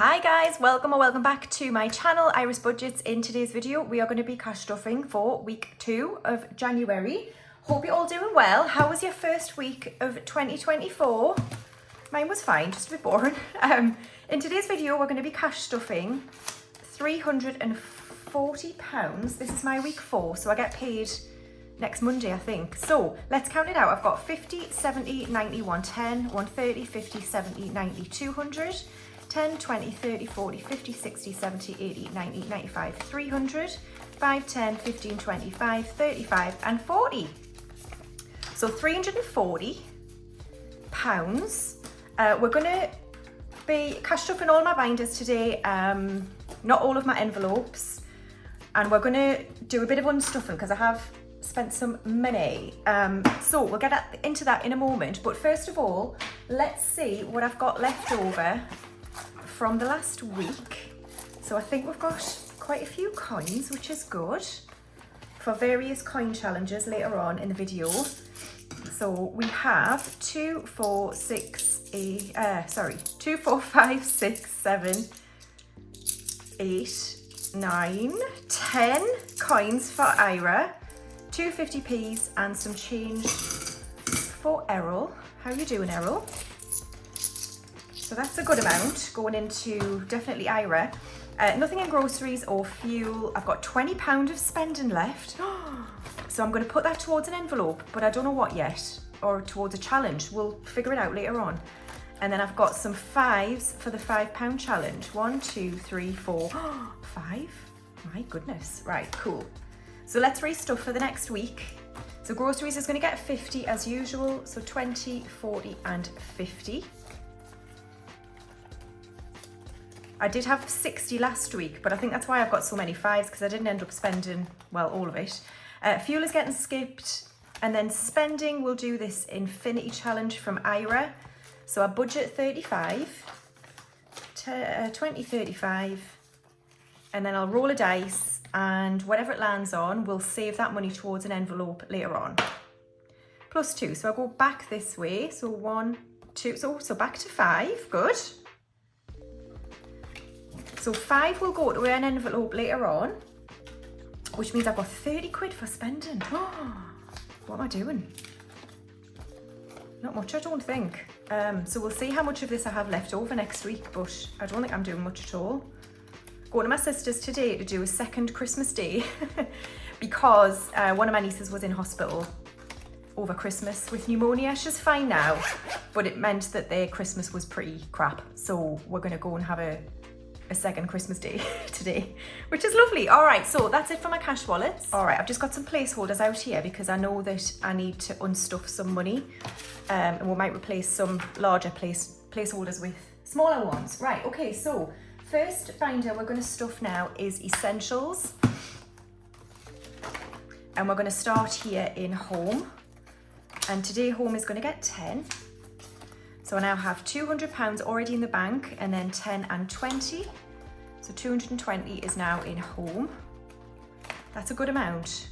Hi guys, welcome or welcome back to my channel, Iris Budgets. In today's video, we are going to be cash stuffing for week 2 of January. Hope you're all doing well. How was your first week of 2024? Mine was fine, just a bit boring. In today's video, we're going to be cash stuffing £340. This is my week 4, so I get paid next Monday, I think. So let's count it out. I've got 50, 70, 90, 110, 130, 50, 70, 90, 200, 10, 20, 30, 40, 50, 60, 70, 80, 90, 95, 300, 5, 10, 15, 25, 35 and 40. So £340. We're going to be cash stuffing all my binders today, not all of my envelopes, and we're going to do a bit of unstuffing because I have spent some money. So we'll get into that in a moment, but first of all, let's see what I've got left over from the last week. So I think we've got quite a few coins, which is good for various coin challenges later on in the video. So we have 2, 4, 5, 6, 7, 8, 9, 10 coins for Ira, 2 50p's and some change for Errol. How are you doing, Errol? So that's a good amount going into definitely Ira. Nothing in groceries or fuel. I've got £20 of spending left. So I'm going to put that towards an envelope, but I don't know what yet, or towards a challenge. We'll figure it out later on. And then I've got some 5s for the £5 challenge. 1, 2, 3, 4, 5. My goodness. Right, cool. So let's restuff for the next week. So groceries is going to get 50 as usual. So 20, 40 and 50. I did have 60 last week, but I think that's why I've got so many 5s, because I didn't end up spending, well, all of it. Fuel is getting skipped, and then spending, we'll do this infinity challenge from Ira. So I budget 35, 20, 35, and then I'll roll a dice, and whatever it lands on, we'll save that money towards an envelope later on. Plus 2, so I'll go back this way. So 1, 2, so back to 5, good. So 5 will go to an envelope later on, which means I've got 30 quid for spending. What am I doing? Not much, I don't think. So we'll see how much of this I have left over next week, but I don't think I'm doing much at all. Going to my sister's today to do a second Christmas day because one of my nieces was in hospital over Christmas with pneumonia. She's fine now, but it meant that their Christmas was pretty crap. So we're going to go and have a second Christmas day today, which is lovely. All right, so that's it for my cash wallets. All right, I've just got some placeholders out here because I know that I need to unstuff some money, and we might replace some larger placeholders with smaller ones. Right, okay, so first binder we're going to stuff now is essentials, and we're going to start here in home, and today home is going to get 10. So I now have £200 already in the bank, and then 10 and 20. So 220 is now in home. That's a good amount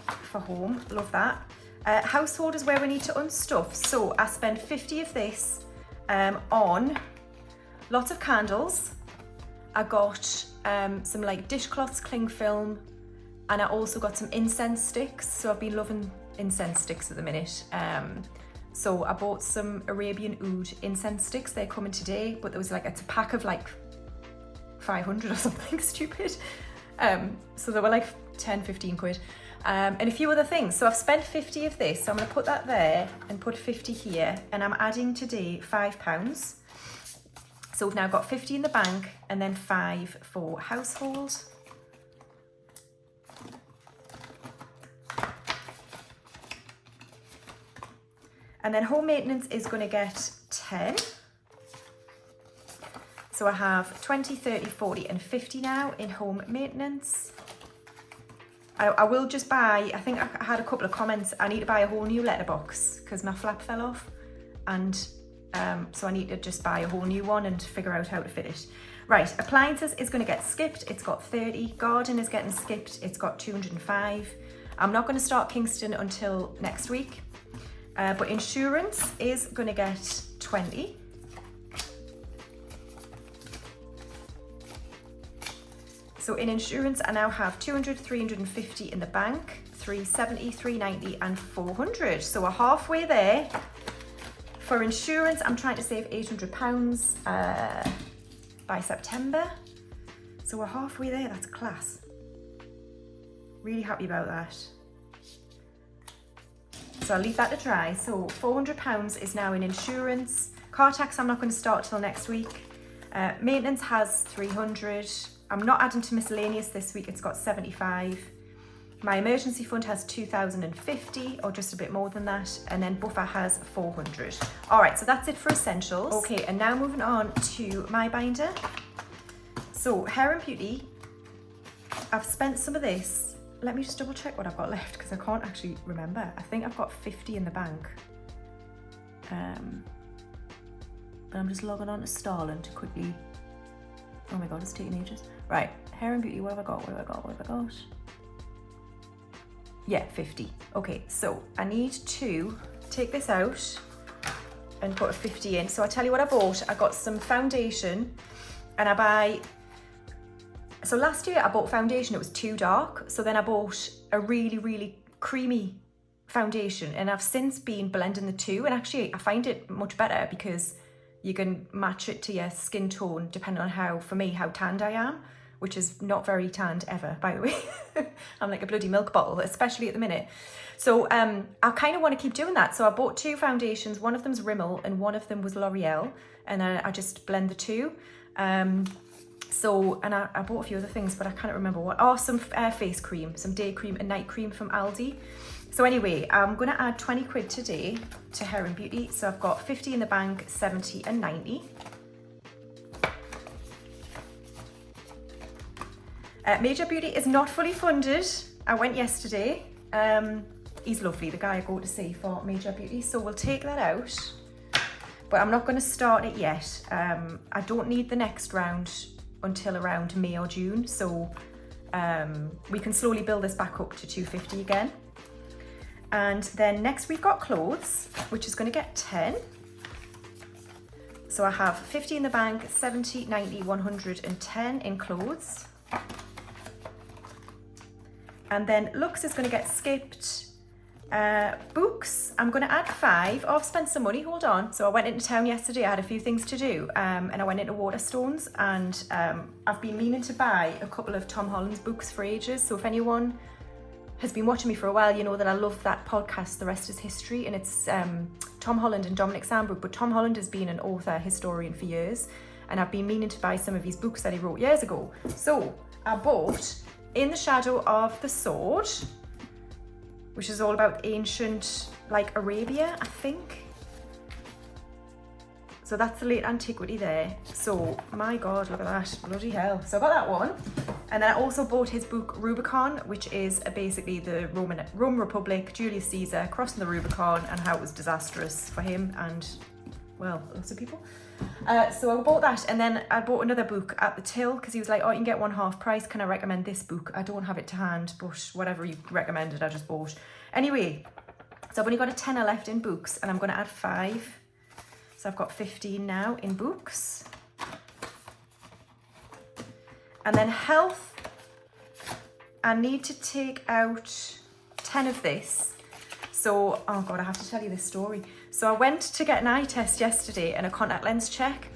for home, love that. Household is where we need to unstuff. So I spent 50 of this on lots of candles. I got some like dishcloths, cling film, and I also got some incense sticks. So I've been loving incense sticks at the minute. So I bought some Arabian Oud incense sticks. They're coming today, but there was like, it's a pack of like 500 or something stupid. So they were like 10, 15 quid. And a few other things. So I've spent 50 of this. So I'm going to put that there and put 50 here. And I'm adding today £5. So we've now got 50 in the bank and then 5 for household. And then home maintenance is going to get 10. So I have 20, 30, 40 and 50 now in home maintenance. I will just buy, I think I had a couple of comments, I need to buy a whole new letterbox because my flap fell off. And so I need to just buy a whole new one and figure out how to fit it. Right, appliances is going to get skipped. It's got 30. Garden is getting skipped. It's got 205. I'm not going to start Kingston until next week. But insurance is going to get 20. So in insurance, I now have 200, 350 in the bank, 370, 390 and 400. So we're halfway there. For insurance, I'm trying to save £800 by September. So we're halfway there, that's class. Really happy about that. So I'll leave that to dry. So £400 is now in insurance. Car tax I'm not going to start till next week. Maintenance has 300. I'm not adding to miscellaneous this week, it's got 75. My emergency fund has 2,050 or just a bit more than that. And then buffer has 400. All right, so that's it for essentials. Okay, and now moving on to my binder. So Hair and Beauty, I've spent some of this. Let me just double check what I've got left because I can't actually remember. I think I've got 50 in the bank. But I'm just logging on to Starling to quickly, oh my God, it's taking ages. Right, Hair and Beauty, what have I got, what have I got, what have I got? Yeah, 50. Okay, so I need to take this out and put a 50 in. So I'll tell you what I bought. I got some foundation and so last year I bought foundation, it was too dark. So then I bought a really, really creamy foundation and I've since been blending the two and actually I find it much better because you can match it to your skin tone depending on how tanned I am, which is not very tanned ever, by the way. I'm like a bloody milk bottle, especially at the minute. So I kind of want to keep doing that. So I bought two foundations, one of them's Rimmel and one of them was L'Oreal, and I just blend the two. I bought a few other things, but I can't remember what. Oh, some face cream, some day cream and night cream from Aldi. So anyway, I'm gonna add 20 quid today to Hair and Beauty. So I've got 50 in the bank, 70 and 90. Major Beauty is not fully funded. I went yesterday. He's lovely, the guy I go to see for Major Beauty. So we'll take that out, but I'm not gonna start it yet. I don't need the next round until around May or June. So we can slowly build this back up to 250 again. And then next we've got clothes, which is going to get 10. So I have 50 in the bank, 70, 90, 110 in clothes. And then looks is going to get skipped. Books, I'm going to add 5. Oh, I've spent some money, hold on. So I went into town yesterday, I had a few things to do, and I went into Waterstones, and I've been meaning to buy a couple of Tom Holland's books for ages. So if anyone has been watching me for a while, you know that I love that podcast, The Rest is History, and it's Tom Holland and Dominic Sandbrook, but Tom Holland has been an author, historian for years, and I've been meaning to buy some of his books that he wrote years ago. So I bought In the Shadow of the Sword, which is all about ancient, like Arabia, I think. So that's the late antiquity there. So my God, look at that, bloody hell. So I got that one. And then I also bought his book Rubicon, which is basically the Roman Republic, Julius Caesar crossing the Rubicon and how it was disastrous for him and, well, lots of people. So I bought that, and then I bought another book at the till because he was like, oh, you can get one half price. Can I recommend this book? I don't have it to hand, but whatever you recommended, I just bought. Anyway, so I've only got a tenner left in books and I'm going to add 5. So I've got 15 now in books. And then health, I need to take out 10 of this. So, oh God, I have to tell you this story. So I went to get an eye test yesterday and a contact lens check.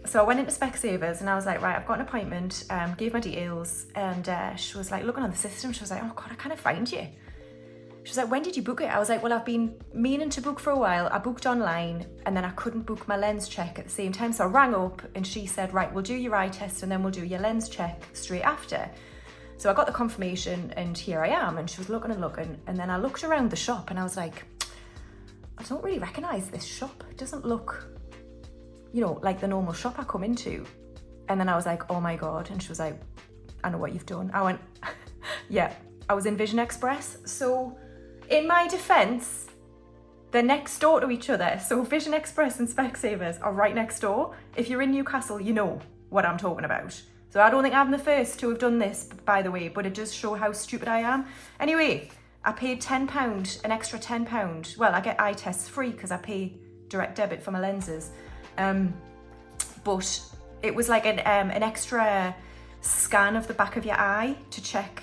So I went into Specsavers and I was like, right, I've got an appointment, gave my details, and she was like looking on the system. She was like, oh God, I can't find you. She was like, when did you book it? I was like, well, I've been meaning to book for a while. I booked online and then I couldn't book my lens check at the same time. So I rang up and she said, right, we'll do your eye test and then we'll do your lens check straight after. So I got the confirmation and here I am. And she was looking and looking. And then I looked around the shop and I was like, I don't really recognize this shop. It doesn't look, you know, like the normal shop I come into. And then I was like, oh my God. And she was like, I know what you've done. I went, yeah, I was in Vision Express. So in my defense, they're next door to each other. So Vision Express and Specsavers are right next door. If you're in Newcastle, you know what I'm talking about. So I don't think I'm the first to have done this, by the way, but it does show how stupid I am. Anyway, I paid £10, an extra £10. Well, I get eye tests free because I pay direct debit for my lenses. But it was like an extra scan of the back of your eye to check,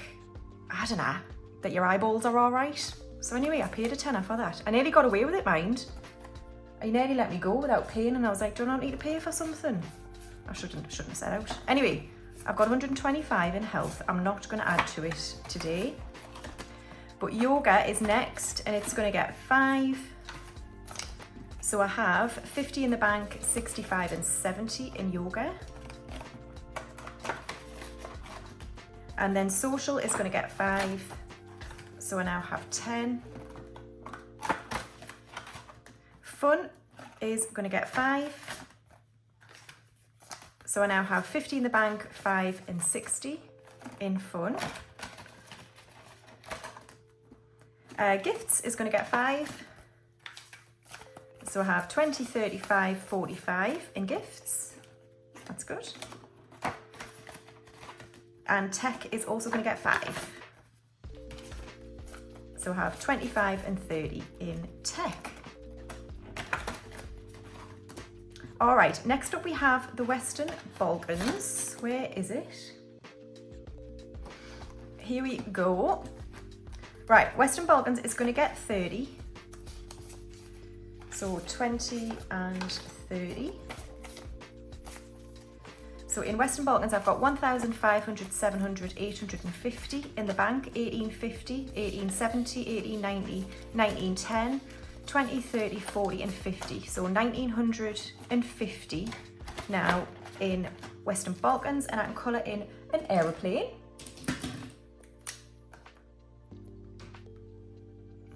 I don't know, that your eyeballs are all right. So anyway, I paid a tenner for that. I nearly got away with it, mind. He nearly let me go without paying, and I was like, do I not need to pay for something? I shouldn't have said out. Anyway, I've got 125 in health. I'm not going to add to it today. But yoga is next, and it's going to get 5. So I have 50 in the bank, 65 and 70 in yoga. And then social is going to get 5. So I now have 10. Fun is going to get 5. So I now have 50 in the bank, 5 and 60 in fun. Gifts is going to get 5. So I have 20, 35, 45 in gifts. That's good. And tech is also going to get 5. So I have 25 and 30 in tech. All right, next up we have the Western Balkans. Where is it? Here we go. Right, Western Balkans is going to get 30. So 20 and 30. So in Western Balkans, I've got 1,500, 700, 850 in the bank, 1850, 1870, 1890, 1910, 20, 30, 40 and 50. So 1950 now in Western Balkans, and I can colour in an aeroplane.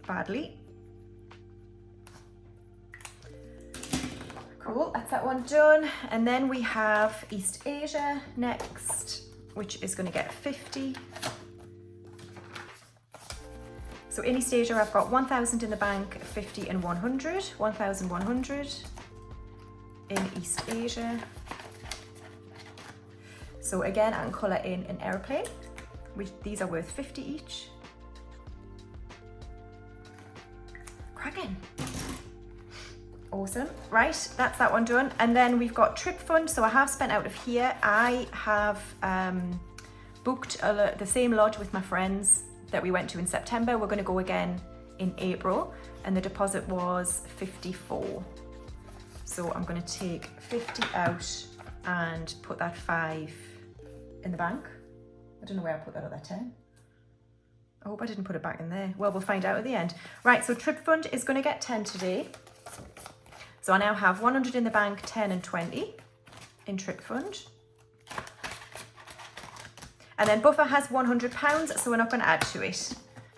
Badly. Cool, that's that one done. And then we have East Asia next, which is going to get 50. So in East Asia, I've got 1,000 in the bank, 50 and 100, 1,100 in East Asia. So again, I can colour in an aeroplane. These are worth 50 each. Cracking. Awesome. Right, that's that one done. And then we've got trip fund. So I have spent out of here. I have booked the same lodge with my friends that we went to in September. We're going to go again in April, and the deposit was 54. So I'm going to take 50 out and put that 5 in the bank. I don't know where I put that other 10. I hope I didn't put it back in there. Well, we'll find out at the end. Right, so trip fund is going to get 10 today. So I now have 100 in the bank, 10 and 20 in trip fund. And then buffer has £100, so we're not going to add to it.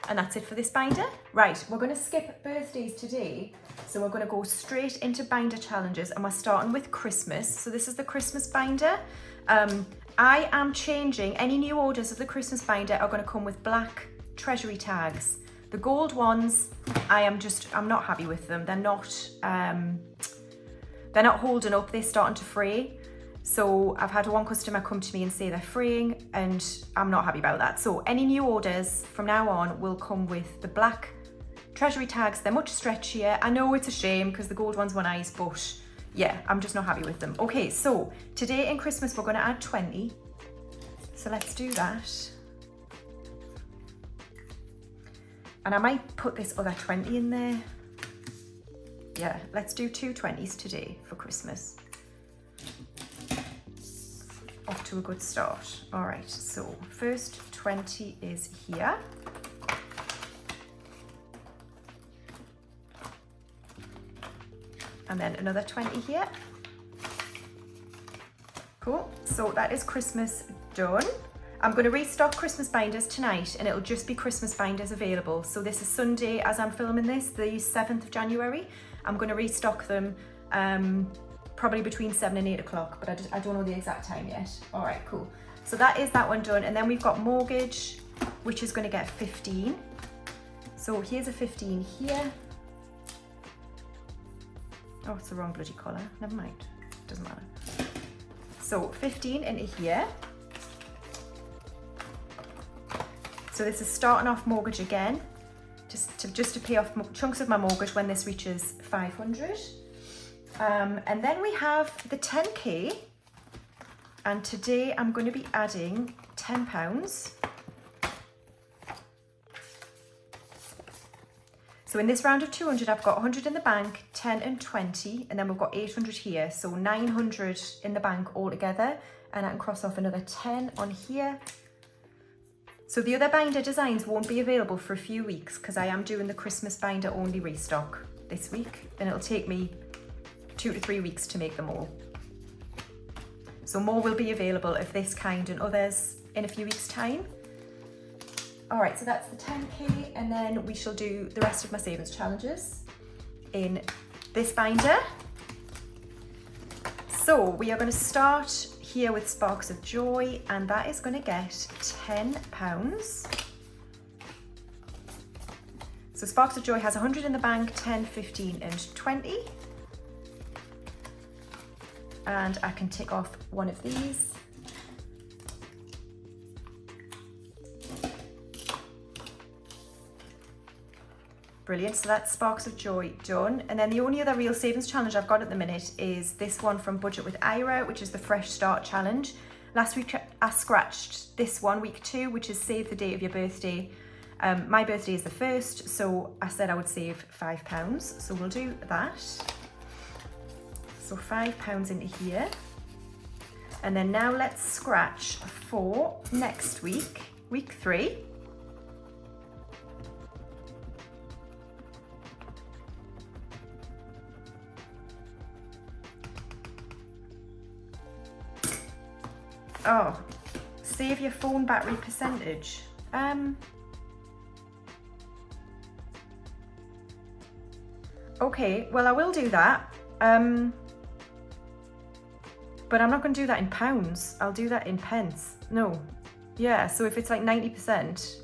And that's it for this binder. Right, we're going to skip birthdays today. So we're going to go straight into binder challenges, and we're starting with Christmas. So this is the Christmas binder. I am changing, any new orders of the Christmas binder are going to come with black treasury tags. The gold ones, I'm not happy with them. They're not holding up, they're starting to fray. So I've had one customer come to me and say they're fraying, and I'm not happy about that. So any new orders from now on will come with the black treasury tags. They're much stretchier. I know it's a shame because the gold ones were nice, but yeah, I'm just not happy with them. Okay, so today in Christmas, we're going to add 20. So let's do that. And I might put this other 20 in there. Yeah, let's do 2 20s today for Christmas. Off to a good start. All right, so first 20 is here. And then another 20 here. Cool, so that is Christmas done. I'm going to restock Christmas binders tonight, and it'll just be Christmas binders available. So this is Sunday as I'm filming this, the 7th of January. I'm going to restock them probably between 7 and 8 o'clock, but I don't know the exact time yet. All right, cool. So that is that one done. And then we've got mortgage, which is going to get 15. So here's a 15 here. Oh, it's the wrong bloody colour. Never mind. Doesn't matter. So 15 into here. So this is starting off mortgage again, just to pay off chunks of my mortgage when this reaches 500. And then we have the 10K, And today I'm going to be adding £10. So in this round of 200, I've got 100 in the bank, 10 and 20, and then we've got 800 here. So 900 in the bank altogether, and I can cross off another 10 on here. So the other binder designs won't be available for a few weeks because I am doing the Christmas binder only restock this week, and it'll take me 2 to 3 weeks to make them all. So more will be available of this kind and others in a few weeks' time. All right, so that's the 10k, and then we shall do the rest of my savings challenges in this binder. So we are going to start here with Sparks of Joy, and that is going to get £10. So Sparks of Joy has 100 in the bank, 10, 15 and 20. And I can tick off one of these. Brilliant, so that's Sparks of Joy done. And then the only other real savings challenge I've got at the minute is this one from Budget with Ira, which is the Fresh Start Challenge. Last week I scratched this one, week 2, which is save the date of your birthday. My birthday is the 1st, so I said I would save £5. So we'll do that. So £5 into here. And then now let's scratch for next week, week 3. Oh, save your phone battery percentage. Okay, well I will do that. But I'm not going to do that in pounds. I'll do that in pence. No. Yeah, so if it's like 90%,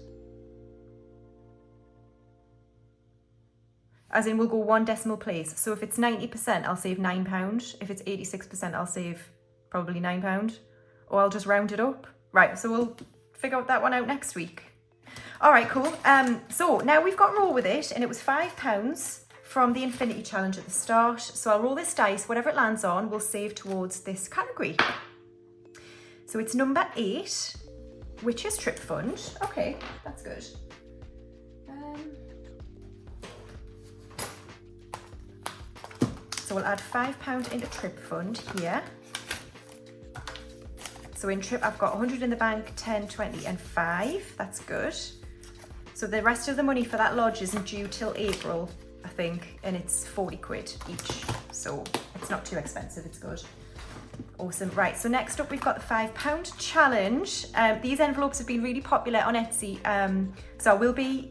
as in we'll go 1 decimal place. So if it's 90%, I'll save £9. If it's 86%, I'll save probably £9. Or I'll just round it up. Right, so we'll figure that one out next week. All right, cool. So now we've got roll with it, and it was £5 from the Infinity Challenge at the start. So I'll roll this dice, whatever it lands on, we'll save towards this category. So it's number 8, which is Trip Fund. Okay, that's good. So we'll add £5 into Trip Fund here. So in Trip, I've got 100 in the bank, 10, 20 and 5. That's good. So the rest of the money for that lodge isn't due till April, I think, and it's 40 quid each. So it's not too expensive, it's good. Awesome. Right, so next up we've got the £5 challenge. These envelopes have been really popular on Etsy. So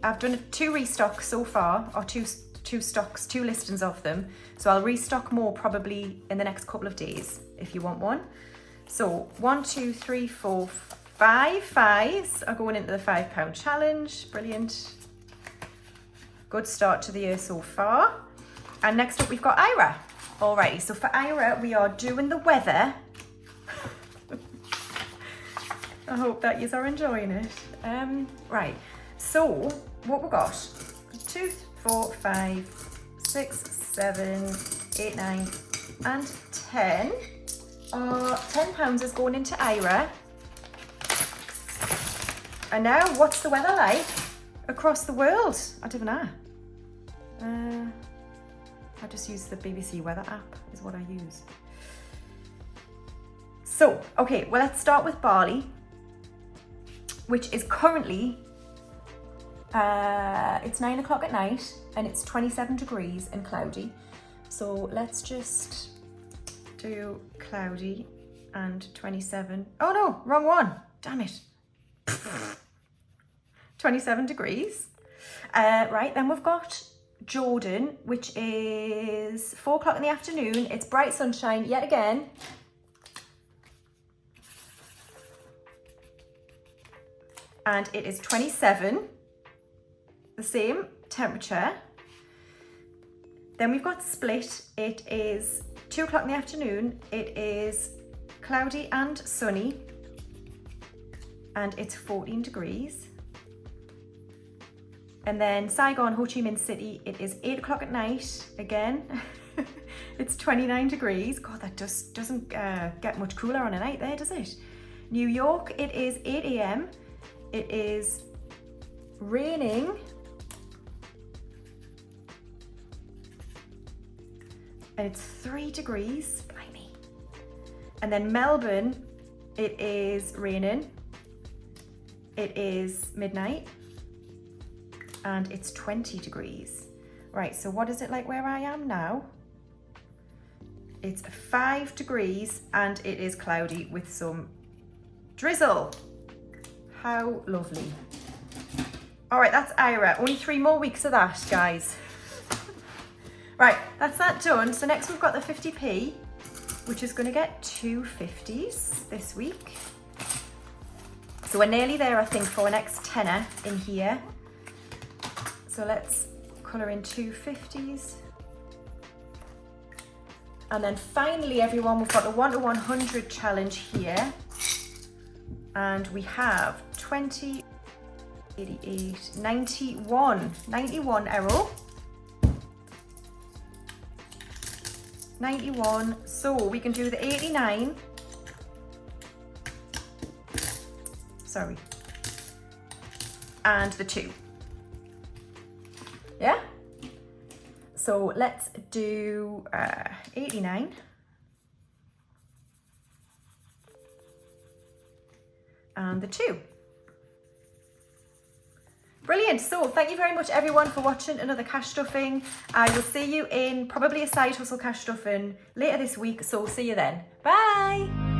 I've done 2 restocks so far, or two listings of them. So I'll restock more probably in the next couple of days if you want one. So 1, 2, 3, 4, 5 fives are going into the £5 challenge. Brilliant. Good start to the year so far. And next up we've got Ira. Alrighty, so for Ira we are doing the weather. I hope that you are enjoying it. Right, so what we got? 2, 4, 5, 6, 7, 8, 9 and 10. £10 is going into Ira. And now, what's the weather like across the world? I don't know. I just use the BBC weather app, is what I use. So, okay, well, let's start with Bali, which is currently, it's 9 o'clock at night and it's 27 degrees and cloudy. So let's just do cloudy and 27. Oh no, wrong one. Damn it. 27 degrees. Right, then we've got Jordan, which is 4 o'clock in the afternoon. It's bright sunshine yet again. And it is 27, the same temperature. Then we've got Split. It is 2 o'clock in the afternoon. It is cloudy and sunny. And it's 14 degrees. And then Saigon, Ho Chi Minh City, it is 8 o'clock at night again. It's 29 degrees. God, that just doesn't get much cooler on a night there, does it? New York, it is 8 a.m. It is raining. And it's 3 degrees. Blimey. And then Melbourne, it is raining. It is midnight. And it's 20 degrees. Right, so what is it like where I am now? It's 5 degrees and it is cloudy with some drizzle. How lovely. All right, that's Ira. Only 3 more weeks of that, guys. Right, that's that done. So next we've got the 50p, which is going to get 2 50s this week. So we're nearly there, I think, for our next tenner in here. So let's colour in 2 50s. And then finally, everyone, we've got the 1 to 100 challenge here. And we have 20, 88, 91 Errol. 91, so we can do the 89. Sorry. And the 2. Yeah? So let's do 89. And the 2. Brilliant. So thank you very much everyone for watching another cash stuffing. I will see you in probably a side hustle cash stuffing later this week. So see you then. Bye.